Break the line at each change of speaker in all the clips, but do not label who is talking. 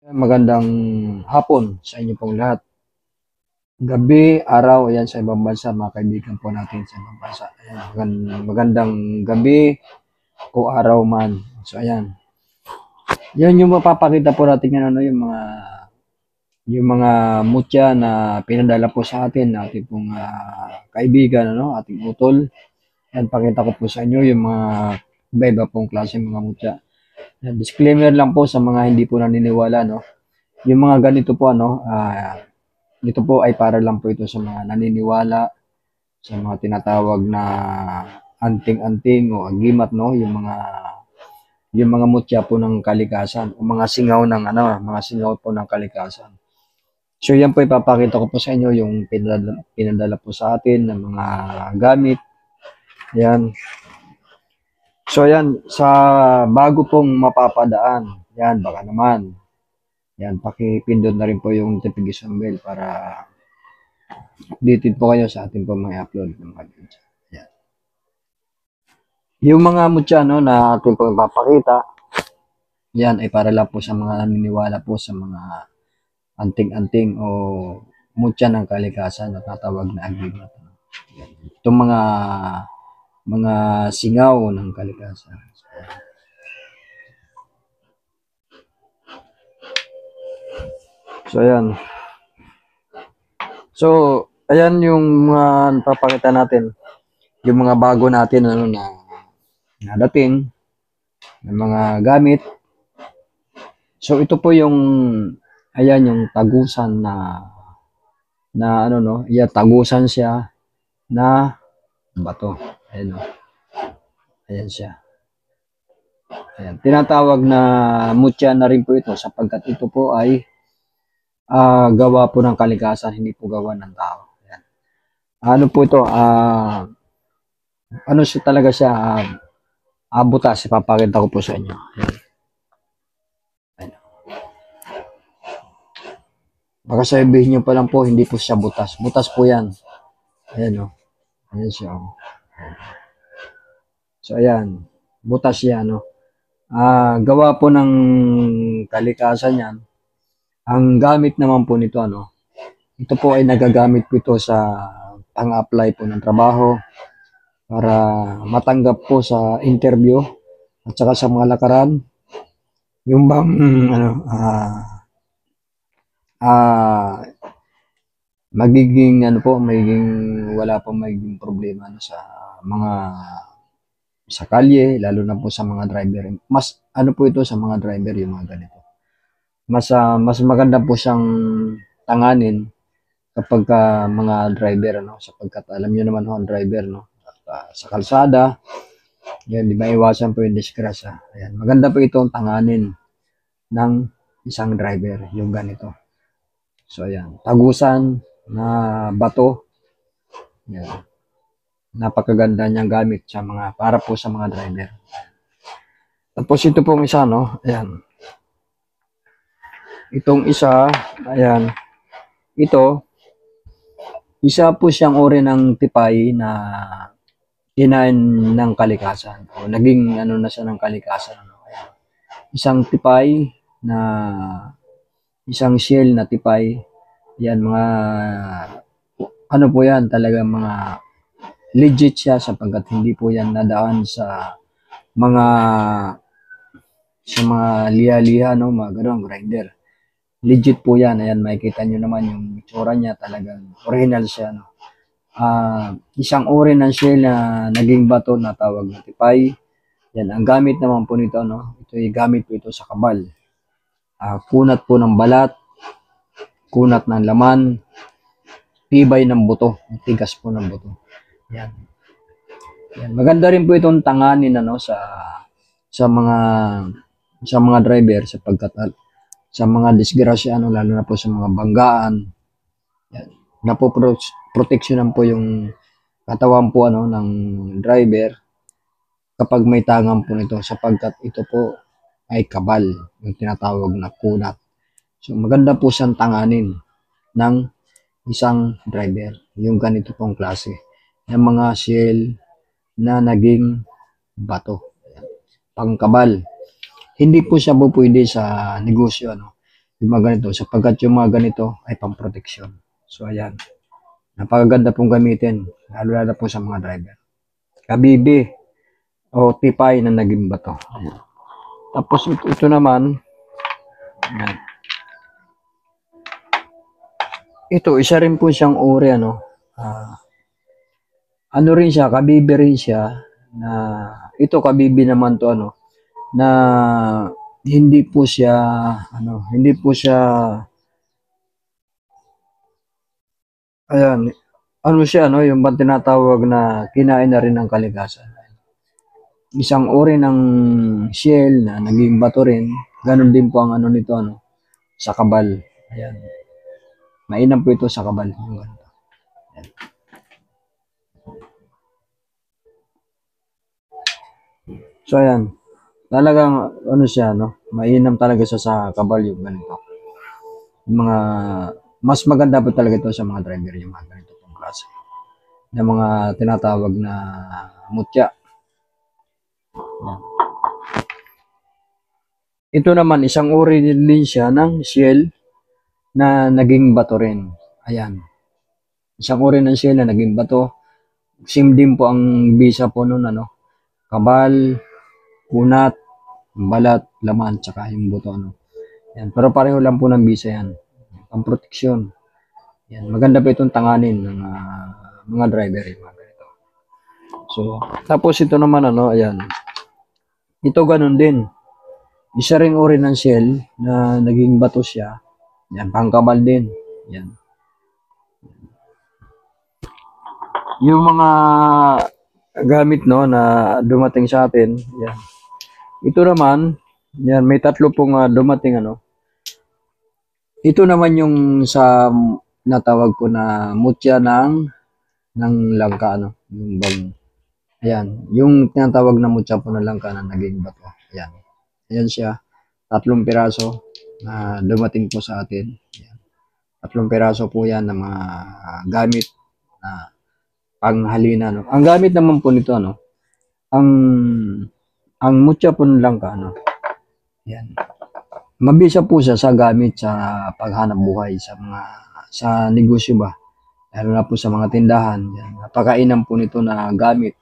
Magandang hapon sa inyo pong lahat. Gabi, araw, ayan sa ibang bansa, mga kaibigan po natin sa ibang bansa. Ayan, magandang gabi o araw man. So ayan. Yan yung mapapakita po natin yan, yung mga mutya na pinadala po sa atin, ating pong kaibigan, ating utol. Yan, pakita ko po sa inyo yung mga iba-iba pong klase mga mutya. Yan, disclaimer lang po sa mga hindi po naniniwala, no? Yung mga ganito po, ito po ay para lang po ito sa mga naniniwala, sa mga tinatawag na anting-anting o agimat, no? Yung mga mutya po ng kalikasan o mga singaw ng mga singaw po ng kalikasan. So yan po ipapakita ko po sa inyo yung pinadala po sa atin ng mga gamit. Yan. So yan, sa bago pong mapapadaan, yan baka naman. Yan, pakipindot na rin po yung notification bell para updated po kayo sa ating po mga upload ng mga videos. Yan. Yung mga mutya na ating po ipapakita, yan ay para lang po sa mga naniniwala po sa mga anting-anting o mutya ng kalikasan na tatawag na agimat. Itong mga singaw ng kalikasan. So ayan. So ayan yung mga papakita natin. Yung mga bago natin na nadating ng mga gamit. So ito po yung ayan yung tagusan tagusan siya na bato. Ayan Ayan siya. Ayan. Tinatawag na mutya na rin po ito sapagkat ito po ay gawa po ng kalikasan, hindi po gawa ng tao. Ayan. Ano po ito? Ano siya talaga siya? Butas. Ipapakita ko po sa inyo. Ayan. Ayan. Baka sabihin nyo pa lang po, hindi po siya butas. Butas po yan. Ayan o. Ayan siya o. So ayan. Butas yan o. Gawa po ng kalikasan yan. Ang gamit naman po nito ito po ay nagagamit po ito sa pang-apply po ng trabaho para matanggap po sa interview at saka sa mga lakaran. Yung bang magiging wala pong magiging problema sa mga sa kalye, lalo na po sa mga driver. Mas po ito sa mga driver yung mga ganito. Mas maganda po siyang tanganin kapag mga driver sapagkat alam niyo naman ang driver sa kalsada yan, di maiwasan po yung disgrasya. Ayan, maganda po itong tanganin ng isang driver yung ganito. So ayan, tagusan na bato. Ayan. Napakaganda niyang gamit sa para po sa mga driver. Tapos ito pong isa ayan. Itong isa, ayan. Ito, isa po siyang uri ng tipay na kinain ng kalikasan. O naging na siya ng kalikasan. Ayan. Isang shell na tipay. Yan, po yan, talaga mga legit siya sapagkat hindi po yan nadaan sa mga liha-liha, mga ganun, grinder. Legit po yan. Ayan, makikita nyo naman yung itsura niya, talagang original siya. Isang uri ng shell na naging bato na tawag na tipay. Yan, ang gamit naman po nito, ito ay gamit po ito sa kabal. Kunat po ng balat, kunat ng laman, tibay ng buto, tigas po ng buto. Yan. Yan. Maganda rin po itong tanganin sa mga driver sapagkat sa mga disgrasya lalo na po sa mga banggaan. Yan. Napoproteksyonan po yung katawan po ng driver kapag may tangan po nito sapagkat ito po ay kabal, yung tinatawag na kunat. So maganda po siyang tanganin ng isang driver, yung ganito pong klase ng mga shell na naging bato, pangkabal. Hindi po siya pwede sa negosyo yung mga ganito, sapagkat yung mga ganito ay pamproteksyon. So, ayan. Napakaganda pong gamitin, lalo po sa mga driver. Kabibi o tipay na naging bato. Ayan. Tapos ito naman, ayan. Ito, isa rin po siyang uri, ano rin siya, kabibi rin siya, na, ito kabibi naman to, na hindi po siya, hindi po siya, ayan, ano siya, yung bang tinatawag na kinain na rin ng kalikasan. Isang uri ng shell na naging bato rin, ganun din po ang ano nito, sa kabal. Ayan. Mainam po ito sa kabal. Ayan. So, ayan. Talagang, siya, mainam talaga siya sa kabal yung ganito. Yung mga, mas maganda po talaga ito sa mga driver yung mga ganito pong klase. Yung mga tinatawag na mutya. Ayan. Ito naman, isang uri din siya ng shell na naging bato rin. Ayan. Isang uri ng shell na naging bato. Same din po ang bisa po nun, kabal, kunat, balat, laman, tsaka yung buto, Yan. Pero pareho lang po ng bisa yan. Ang proteksyon. Yan. Maganda pa itong tanganin ng mga driver. Yung mga ganito. So, tapos ito naman, ayan. Ito ganun din. Isa ring uri ng shell na naging bato siya. Yan, pangkabal din. Yan. Yung mga gamit na dumating sa atin, yan. Ito naman, yan, may tatlo pong dumating Ito naman yung sa natawag ko na mutya ng langka yung bang. Ayan, yung tinatawag na mutya po ng langka na naging bato. Ayan. Ayan siya. 3 piraso na dumating po sa atin. Ayan. 3 piraso po yan ng mga gamit na panghalina. Ang gamit naman po nito, ang mutya po ng langka, yan. Mabisa po siya sa gamit sa paghanap buhay sa negosyo ba. Lalo na po sa mga tindahan. Yan. Napakainam po nito na gamit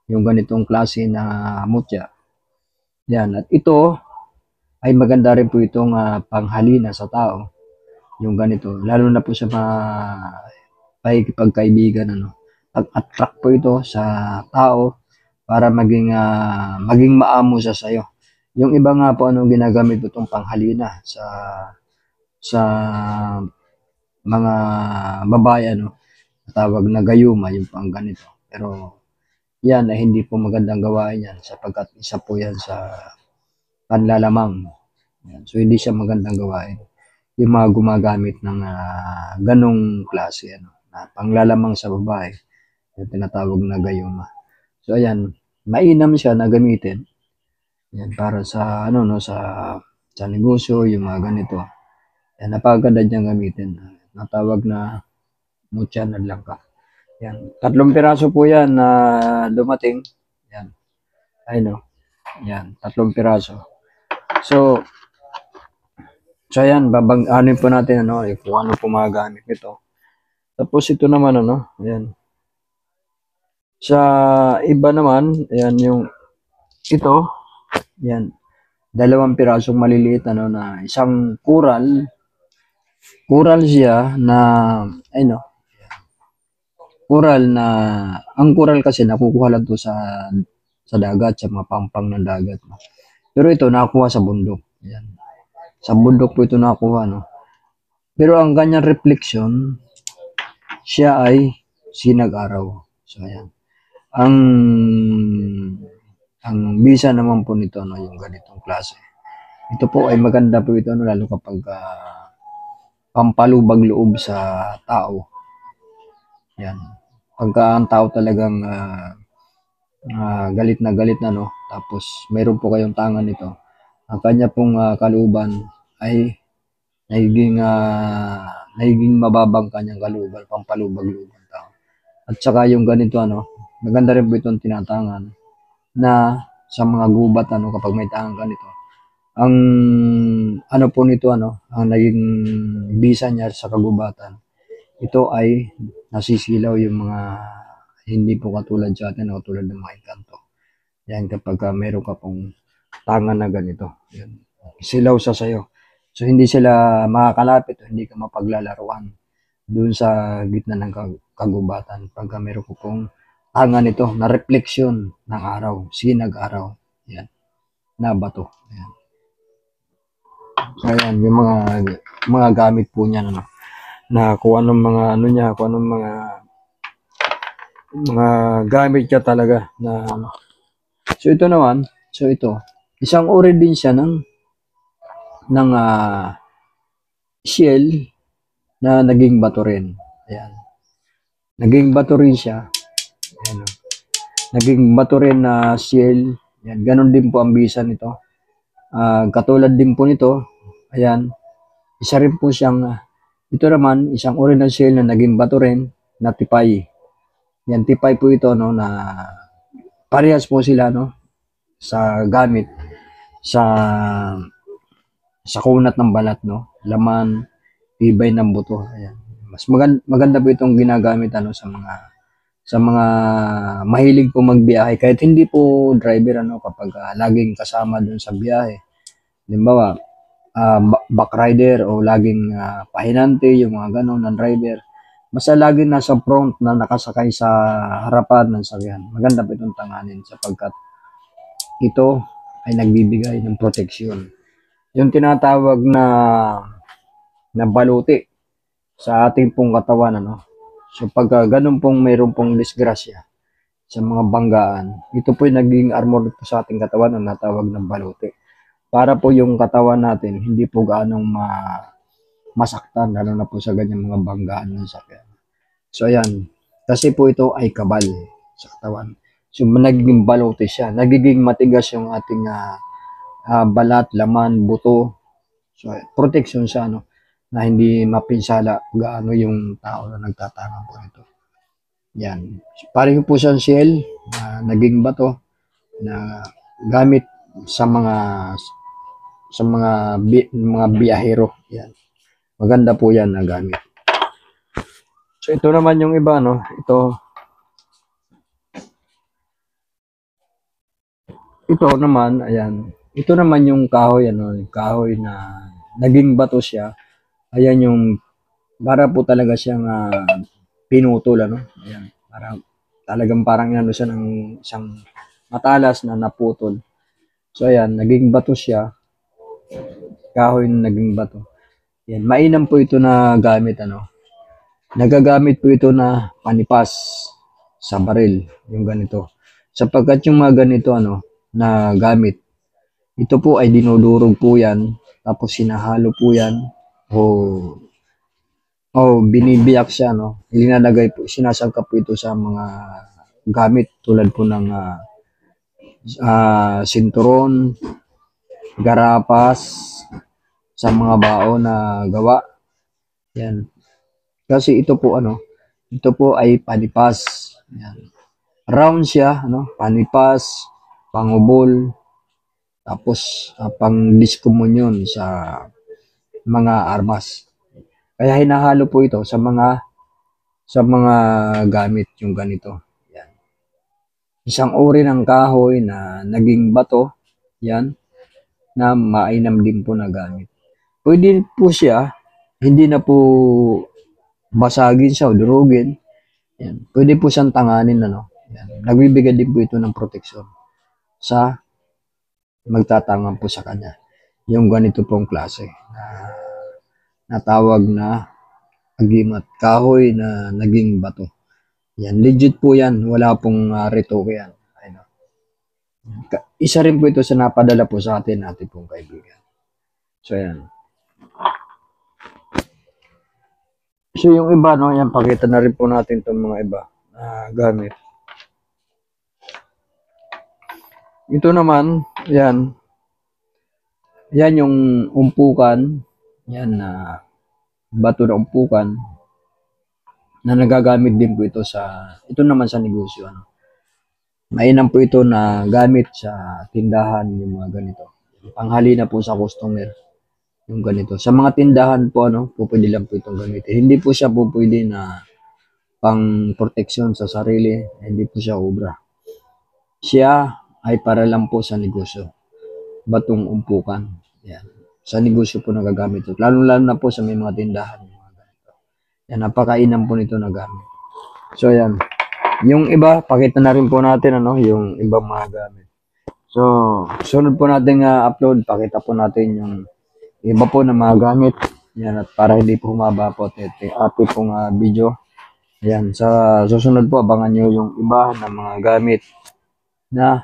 yung ganitong klase na mutya. Yan. At ito ay maganda rin po itong panghalina sa tao. Yung ganito. Lalo na po sa mga pagkaibigan. Pag-attract po ito sa tao para maging maamo siya sa'yo. Yung iba nga po ginagamit po itong panghalina sa mga babae tawag na gayuma yung pang ganito. Pero yan ay hindi po magandang gawain yan sapagkat isa po yan sa panlalamang. Yan. So hindi siya magandang gawain. Yung mga gumagamit ng ganong klase na panglalamang sa babae, yung tinatawag na gayuma. So ayan, mainam siya na gamitin. Yan para sa sa negosyo, yung mga ganito. Yan napakaganda niyang gamitin. Natawag na mutya na langka. Yan, 3 piraso po yan na dumating. Yan. Ay no. Yan, 3 piraso. So ayan, anin po natin kung ano po mga gamit nito. Tapos ito naman ayan. Sa iba naman, ayan yung ito, yan. 2 pirasong maliliit na isang kural siya na kural na ang kural kasi nakukuha lang to sa dagat, sa mga pampang ng dagat. Pero ito nakuha sa bundok. Yan. Sa bundok po ito nakuha Pero ang kanyang reflection siya ay sinag-araw. So ayan. Ang bisa naman po nito yung ganitong klase. Ito po ay maganda po ito lalo kapag pampalubag loob sa tao. Yan. Pagka ang tao talagang galit na tapos mayroon po kayong tangan nito. Ang kanya pong kalooban ay nagiging mababang kanyang kalooban, pampalubag loob ng tao. At saka yung ganito maganda rin po itong tinatangan na sa mga gubat kapag may tangan ganito ang ano po nito ang naging bisa niya sa kagubatan. Ito ay nasisilaw yung mga hindi po katulad sa atin o katulad ng mga engkanto. Yan kapag meron ka pong tangan na ganito. Yan. Silaw sa sayo. So hindi sila makakalapit o hindi ka mapaglalaruan doon sa gitna ng kagubatan pagka meron ko pong tangan nito na refleksyon ng araw, sinag araw. Yan. Na bato. Yan. So ayan, yung mga gamit po niya na kung anong mga ano niya, kung anong mga gamit niya talaga na ano. So ito naman, isang uri din siya ng shell na naging bato rin. Ayan. Naging bato rin siya. Ayan. Naging bato rin na shell. Ayan. Ganon din po ang bisa nito. Katulad din po nito. Ayan. Isa rin po siyang ito naman, isang uri ng shell na naging bato rin na tipay. Yan, tipay po ito na parehas po sila sa gamit sa kunat ng balat laman, tibay ng buto. Ayan. Mas maganda po itong ginagamit sa mga mahilig po magbiyahe kahit hindi po driver kapag laging kasama dun sa biyahe. Halimbawa, back rider o laging pahinante, yung mga ganon ng driver. Basta laging nasa front na nakasakay sa harapan ng sakyan. Maganda po itong tanganin sapagkat ito ay nagbibigay ng proteksyon. Yung tinatawag na baluti sa ating pong katawan. So pagka ganun pong mayroon pong disgrasya sa mga banggaan, ito po yung naging armor po sa ating katawan na natawag ng baluti. Para po yung katawan natin hindi po gaanong masaktan lalo na po sa ganyang mga banggaan ng sakyan. So ayan, kasi po ito ay kabal sa katawan. So nagiging baluti siya, nagiging matigas yung ating balat, laman, buto. So protection siya na hindi mapinsala gaano yung tao na nagtatangan po nito. Yan. Pareho po siyang shell na naging bato na gamit sa mga biyahero. Yan. Maganda po yan na gamit. So ito naman yung iba ito naman ayan. Ito naman yung kahoy kahoy na naging bato siya. Ayan yung para po talaga siyang pinutol Ayan. Parang siya ng isang matalas na naputol. So ayan, naging bato siya. Kahoy na naging bato. Yan, mainam po ito na gamit Nagagamit po ito na panipas sa baril, yung ganito. Sapagkat yung mga ganito na gamit, ito po ay dinudurog po yan, tapos sinahalo po yan, o binibiyak siya, Ilinalagay po, sinasangkap po ito sa mga gamit tulad po ng sinturon, garapas, sa mga baon na gawa. Yan. Kasi ito po ay panipas. Yan. Round siya, panipas, pangubol, tapos pang diskomunyon sa mga armas. Kaya hinahalo po ito sa mga gamit yung ganito. Yan. Isang uri ng kahoy na naging bato, yan, na mainam din po na gamit. Pwede po siya, hindi na po basagin siya o durugin. Yan. Pwede po siyang tanganin Yan. Nagbibigay din po ito ng proteksyon sa magtatangan po sa kanya. Yung ganito pong klase na tawag na agimat, kahoy na naging bato. Yan, legit po yan. Wala pong retoke yan. Isa rin po ito sa napadala po sa atin pong kaibigan. So yan. So yung iba yan pakita na rin po natin itong mga iba gamit. Ito naman, yan yung umpukan, yan na bato na umpukan na nagagamit din po ito naman sa negosyo. Mainam po ito na gamit sa tindahan yung mga ganito. Panghali na po sa customer. Yung ganito. Sa mga tindahan po, ano, po pwede lang po itong gamitin. Hindi po siya po pwede na pang proteksyon sa sarili. Hindi po siya obra. Siya ay para lang po sa negosyo. Batong umpukan. Yan. Sa negosyo po nagagamit ito. Lalo-lalo na po sa may mga tindahan. Yung mga ganito. Yan, napakainam po nito na gamit. So, yan. Yung iba, pakita na rin po natin, ano, yung ibang mga gamit. So, sunod po natin upload, pakita po natin yung iba po na mga gamit. Yan, at para hindi po humaba po ating pong video. Yan, sa susunod po, abangan nyo yung iba na mga gamit na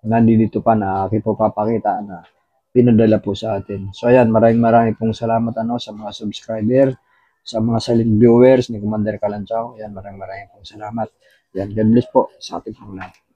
nandito pa na aking po papakita na pinadala po sa atin. So, ayan, maraming pong salamat ano, sa mga subscriber, sa mga silent viewers ni Commander Kalanchaw. Ayan, maraming pong salamat. Yan, God bless po sa ating pong lahat.